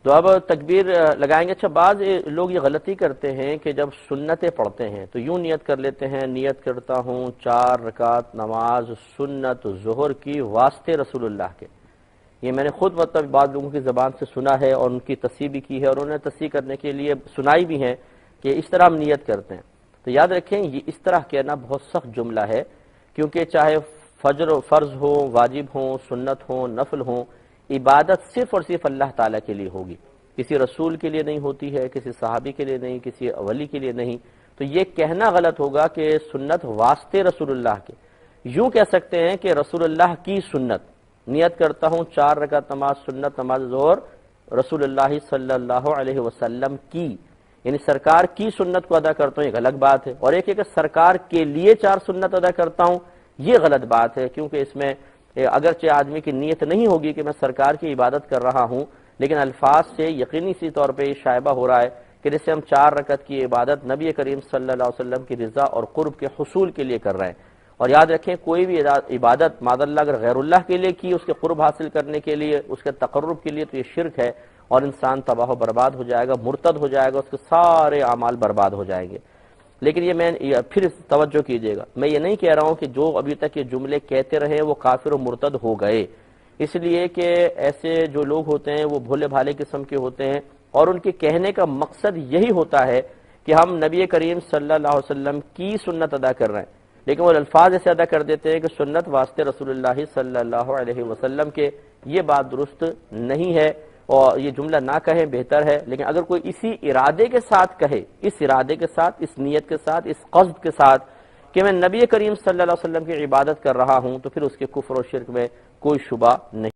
تو اب تکبیر لگائیں گے۔ اچھا بعض لوگ یہ غلطی کرتے ہیں کہ جب سنتیں پڑھتے ہیں تو یوں نیت کر لیتے ہیں، نیت کرتا ہوں 4 رکعت نماز سنت ظہر کی واسطے رسول اللہ کے۔ یہ میں نے خود مطلب بعض لوگوں کی زبان سے سنا ہے اور ان کی تصحیح بھی کی ہے، اور انہوں نے تصحیح کرنے کے لیے سنائی بھی ہے کہ اس طرح ہم نیت کرتے ہیں۔ تو یاد رکھیں یہ اس طرح کہنا بہت سخت جملہ ہے، کیونکہ چاہے فجر فرض ہو، واجب ہوں، سنت ہوں، نفل ہوں، عبادت صرف اور صرف اللہ تعالیٰ کے لیے ہوگی، کسی رسول کے لیے نہیں ہوتی ہے، کسی صحابی کے لیے نہیں، کسی ولی کے لیے نہیں۔ تو یہ کہنا غلط ہوگا کہ سنت واسطے رسول اللہ کے۔ یوں کہہ سکتے ہیں کہ رسول اللہ کی سنت، نیت کرتا ہوں 4 رکعت نماز سنت نماز ظہر رسول اللہ صلی اللہ علیہ وسلم کی، یعنی سرکار کی سنت کو ادا کرتا ہوں، ایک الگ بات ہے، اور ایک ہے کہ سرکار کے لیے 4 سنت ادا کرتا ہوں، یہ غلط بات ہے، کیونکہ اس میں اگرچہ آدمی کی نیت نہیں ہوگی کہ میں سرکار کی عبادت کر رہا ہوں، لیکن الفاظ سے یقینی سی طور پہ یہ شائبہ ہو رہا ہے کہ جیسے ہم 4 رکعت کی عبادت نبی کریم صلی اللہ علیہ وسلم کی رضا اور قرب کے حصول کے لیے کر رہے ہیں۔ اور یاد رکھیں کوئی بھی عبادت معاذ اللہ اگر غیر اللہ کے لیے کی، اس کے قرب حاصل کرنے کے لیے، اس کے تقرب کے لیے، تو یہ شرک ہے، اور انسان تباہ و برباد ہو جائے گا، مرتد ہو جائے گا، اس کے سارے اعمال برباد ہو جائیں گے۔ لیکن یہ میں پھر توجہ کیجئے گا، میں یہ نہیں کہہ رہا ہوں کہ جو ابھی تک یہ جملے کہتے رہے وہ کافر و مرتد ہو گئے، اس لیے کہ ایسے جو لوگ ہوتے ہیں وہ بھولے بھالے قسم کے ہوتے ہیں، اور ان کے کہنے کا مقصد یہی ہوتا ہے کہ ہم نبی کریم صلی اللہ علیہ وسلم کی سنت ادا کر رہے ہیں، لیکن وہ الفاظ ایسے ادا کر دیتے ہیں کہ سنت واسطے رسول اللہ صلی اللہ علیہ وسلم کے۔ یہ بات درست نہیں ہے، اور یہ جملہ نہ کہیں بہتر ہے، لیکن اگر کوئی اسی ارادے کے ساتھ کہے، اس ارادے کے ساتھ، اس نیت کے ساتھ، اس قصد کے ساتھ کہ میں نبی کریم صلی اللہ علیہ وسلم کی عبادت کر رہا ہوں، تو پھر اس کے کفر و شرک میں کوئی شبہ نہیں۔